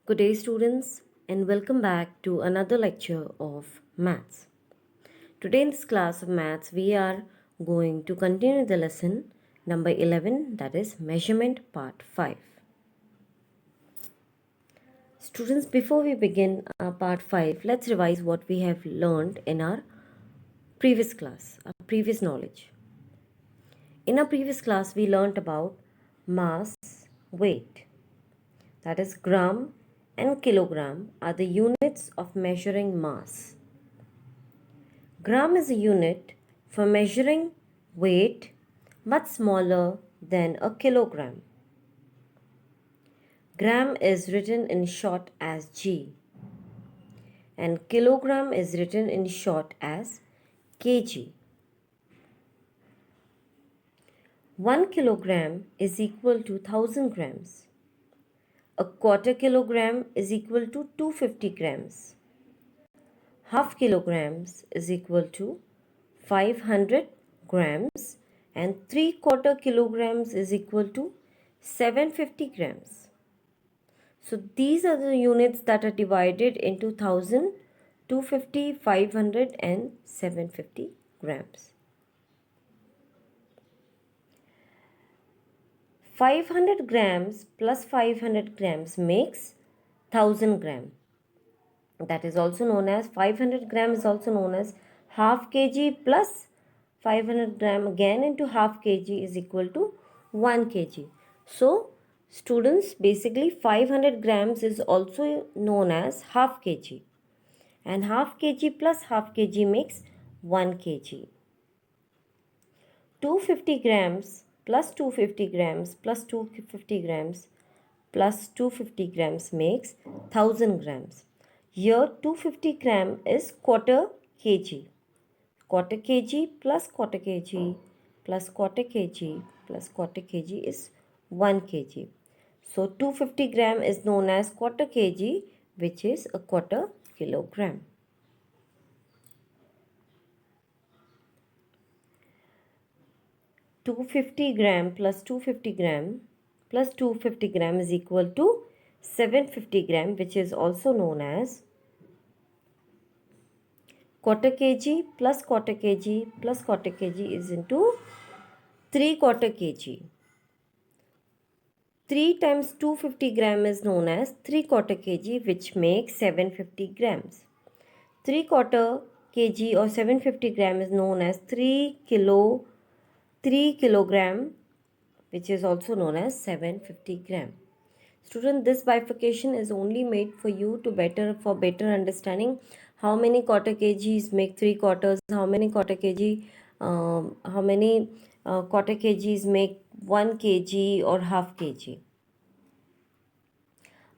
Good day, students, and welcome back to another lecture of maths. Today, in this class of maths, we are going to continue the lesson number 11, that is measurement part 5. Students, before we begin part 5, let's revise what we have learned in our previous class, our previous knowledge. In our previous class, we learned about mass, weight, that is gram and kilogram are the units of measuring mass. Gram is a unit for measuring weight much smaller than a kilogram. Gram is written in short as G and kilogram is written in short as kg. 1 kilogram is equal to 1000 grams. A quarter kilogram is equal to 250 grams. Half kilograms is equal to 500 grams and 3/4 kilograms is equal to 750 grams. So these are the units that are divided into 1000, 250, 500 and 750 grams. 500 grams plus 500 grams makes 1000 gram. That is also known as 500 gram is also known as half kg plus 500 gram again into half kg is equal to 1 kg. So students, basically 500 grams is also known as half kg and half kg plus half kg makes 1 kg. 250 grams plus 250 grams plus 250 grams plus 250 grams makes 1000 grams. Here 250 gram is quarter kg. Quarter kg plus quarter kg plus quarter kg plus quarter kg is 1 kg. So 250 gram is known as quarter kg, which is a quarter kilogram. Two 250 gram plus 250 gram plus 250 gram is equal to 750 gram, which is also known as quarter kg plus quarter kg plus quarter kg is into 3/4 kg. 3 times 250 gram is known as 3/4 kg, which makes 750 grams. 3/4 kg or 750 gram is known as 3 kilogram, which is also known as 750 gram. Student, this bifurcation is only made for you to for better understanding how many quarter kgs make 3 quarters, how many quarter kgs make 1 kg or half kg.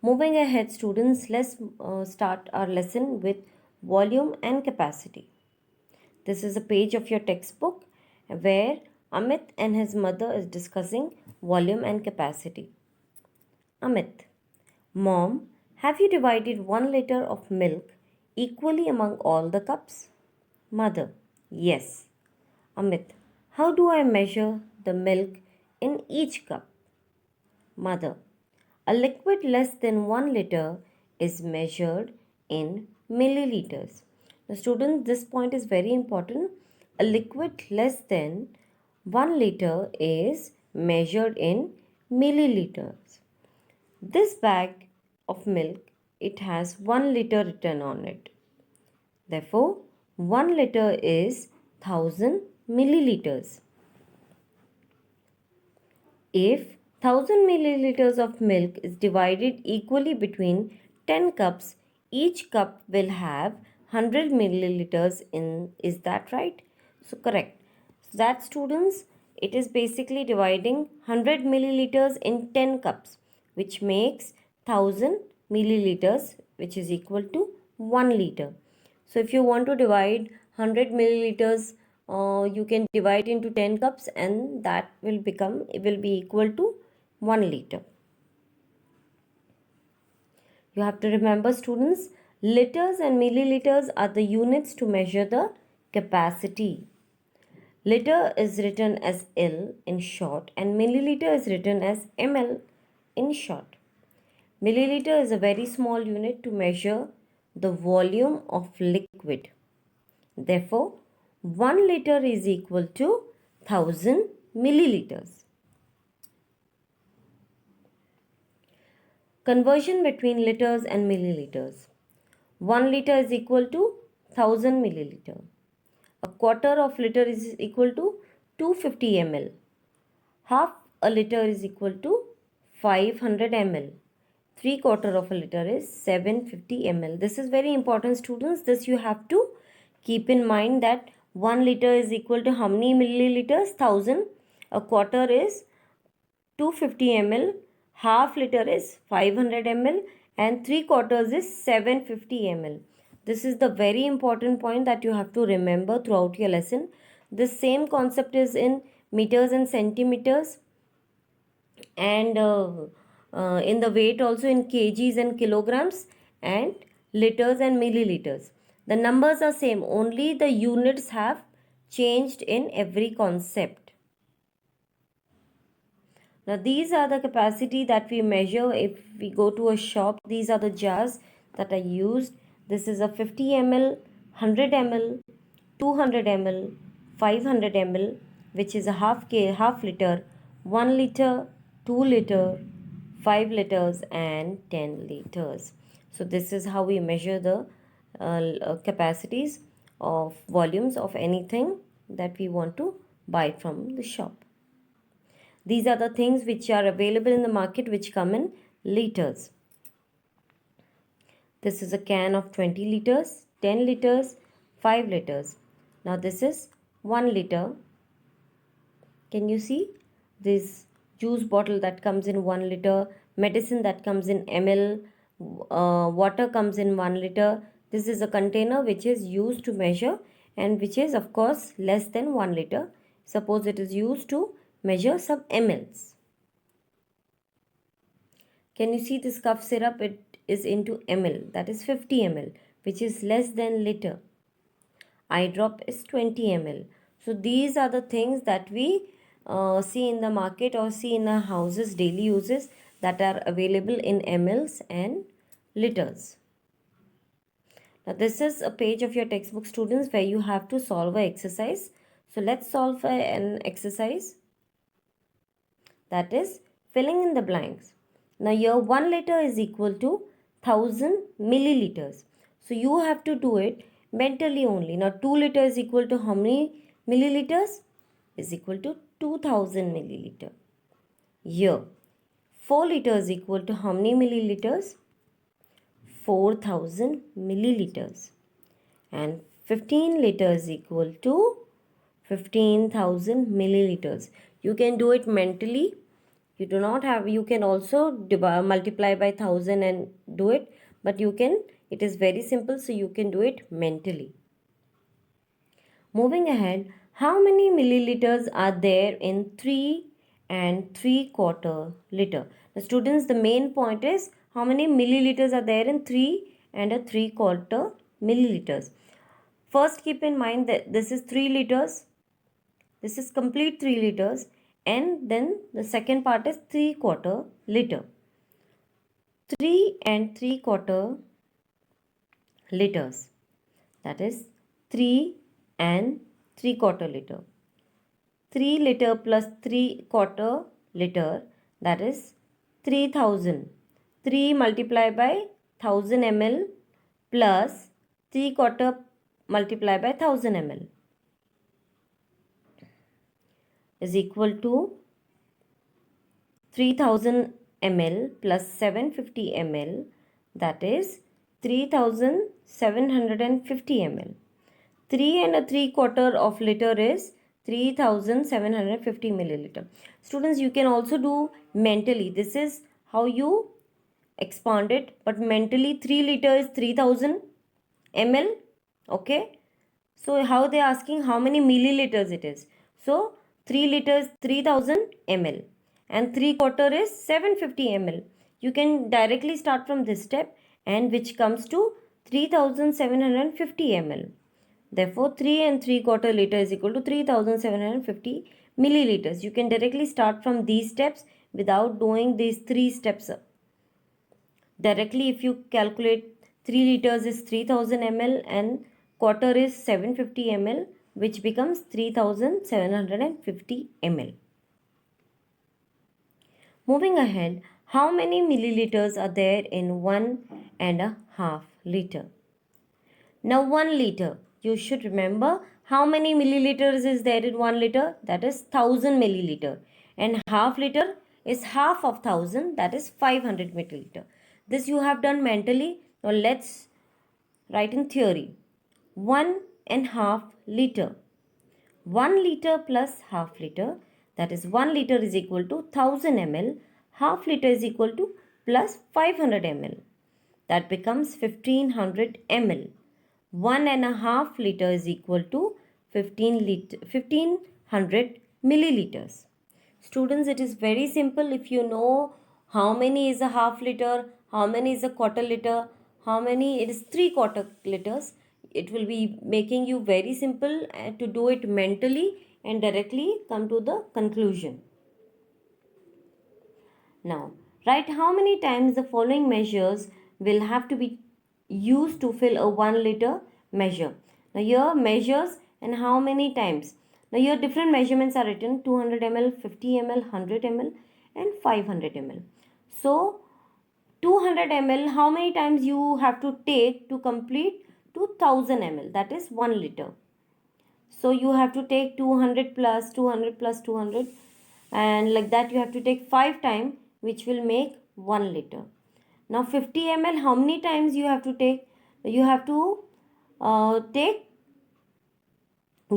Moving ahead, students, let's start our lesson with volume and capacity. This is a page of your textbook where Amit and his mother is discussing volume and capacity. Amit: Mom, have you divided 1 liter of milk equally among all the cups? Mother: Yes. Amit: How do I measure the milk in each cup? Mother: A liquid less than 1 liter is measured in milliliters. Now, students, this point is very important. A liquid less than 1 liter is measured in milliliters. This bag of milk, it has 1 liter written on it. Therefore, 1 liter is 1000 milliliters. If 1000 milliliters of milk is divided equally between 10 cups, each cup will have 100 milliliters in. Is that right? So correct. So that, students, it is basically dividing 100 milliliters in 10 cups, which makes 1000 milliliters, which is equal to 1 liter. So if you want to divide 100 milliliters, you can divide into 10 cups and that will be equal to 1 liter. You have to remember, students, liters and milliliters are the units to measure the capacity. Liter is written as L in short and milliliter is written as ml in short. Milliliter is a very small unit to measure the volume of liquid. Therefore, 1 liter is equal to 1000 milliliters. Conversion between liters and milliliters. 1 liter is equal to 1000 milliliter. A quarter of liter is equal to 250 ml. Half a liter is equal to 500 ml. 3/4 of a liter is 750 ml. This is very important, students. This you have to keep in mind that 1 liter is equal to how many milliliters? 1000. A quarter is 250 ml. Half liter is 500 ml. And 3/4 is 750 ml. This is the very important point that you have to remember throughout your lesson. The same concept is in meters and centimeters, and in the weight also in kgs and kilograms, and liters and milliliters. The numbers are same, only the units have changed in every concept. Now these are the capacity that we measure if we go to a shop. These are the jars that are used. This is a 50 ml, 100 ml, 200 ml, 500 ml, which is a half liter, 1 liter, 2 liter, 5 liters and 10 liters. So this is how we measure the capacities of volumes of anything that we want to buy from the shop. These are the things which are available in the market which come in liters. This is a can of 20 liters, 10 liters, 5 liters. Now this is 1 liter. Can you see this juice bottle that comes in 1 liter, medicine that comes in ml, water comes in 1 liter. This is a container which is used to measure and which is of course less than 1 liter. Suppose it is used to measure some mLs. Can you see this cough syrup? It is into ml, that is 50 ml, which is less than liter. Eye drop is 20 ml. So these are the things that we see in the market or see in our houses, daily uses, that are available in mls and liters. Now this is a page of your textbook, students, where you have to solve an exercise. So let's solve an exercise, that is filling in the blanks. Now here 1 liter is equal to 1000 milliliters. So you have to do it mentally only. Now 2 liter is equal to how many milliliters? Is equal to 2000 milliliter. Here 4 liters is equal to how many milliliters? 4000 milliliters. And 15 liters is equal to 15,000 milliliters. You can do it mentally. You do not have, you can also multiply by 1000 and do it, but you can, it is very simple, so you can do it mentally. Moving ahead, how many milliliters are there in 3 and 3/4 liter? The students, the main point is how many milliliters are there in 3 and a 3/4 milliliters. First keep in mind that this is 3 liters. This is complete 3 liters, and then the second part is 3/4 liter. 3 and 3/4 liters, that is 3 and 3/4 liter. 3 liter plus 3/4 liter, that is 3000. 3 multiplied by 1000 ml plus 3/4 multiplied by 1000 ml is equal to 3000 ml plus 750 ml, that is 3750 ml. 3 and a 3/4 of liter is 3750 milliliter. Students, you can also do mentally. This is how you expand it, but mentally 3 liter is 3000 ml. Okay, so how they are asking how many milliliters it is. So 3 liters 3000 ml and 3/4 is 750 ml. You can directly start from this step, and which comes to 3750 ml. Therefore 3 and 3/4 liter is equal to 3750 milliliters. You can directly start from these steps without doing these 3 steps. Directly, if you calculate 3 liters is 3000 ml and quarter is 750 ml, which becomes 3750 ml. Moving ahead, how many milliliters are there in 1.5 liter? Now 1 liter, you should remember how many milliliters is there in 1 liter? That is 1000 milliliter. And half liter is half of 1000, that is 500 milliliter. This you have done mentally. Now let's write in theory. 1.5 liter. 1 liter plus half liter, that is 1 liter is equal to 1000 ml, half liter is equal to plus 500 ml. That becomes 1500 ml. 1.5 liter is equal to 1500 milliliters. Students, it is very simple. If you know how many is a half liter, how many is a quarter liter, how many it is 3/4 liters, it will be making you very simple to do it mentally and directly come to the conclusion. Now, write how many times the following measures will have to be used to fill a 1 liter measure. Now, here measures and how many times. Now, here different measurements are written: 200 ml, 50 ml, 100 ml and 500 ml. So, 200 ml, how many times you have to take to complete 2000 ml, that is 1 liter. So you have to take 200 plus 200 plus 200, and like that you have to take 5 times, which will make 1 liter. Now 50 ml, how many times you have to take? You have to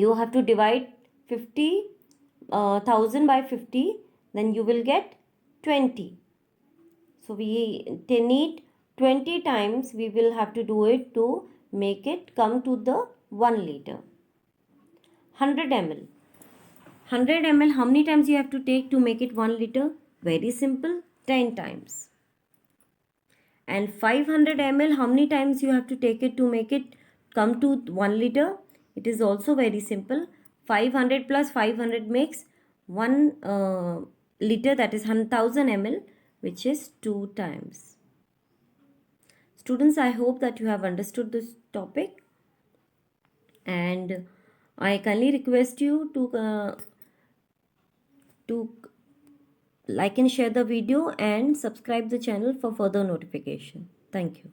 you have to divide 50,000 by 50, then you will get 20. So we need 20 times we will have to do it to make it come to the 1 liter. 100 ml. 100 ml, how many times you have to take to make it 1 liter? Very simple, 10 times. And 500 ml, how many times you have to take it to make it come to 1 liter? It is also very simple. 500 plus 500 makes 1 liter, that is 1000 ml, which is 2 times. Students, I hope that you have understood this topic, and I kindly request you to like and share the video and subscribe the channel for further notification. Thank you.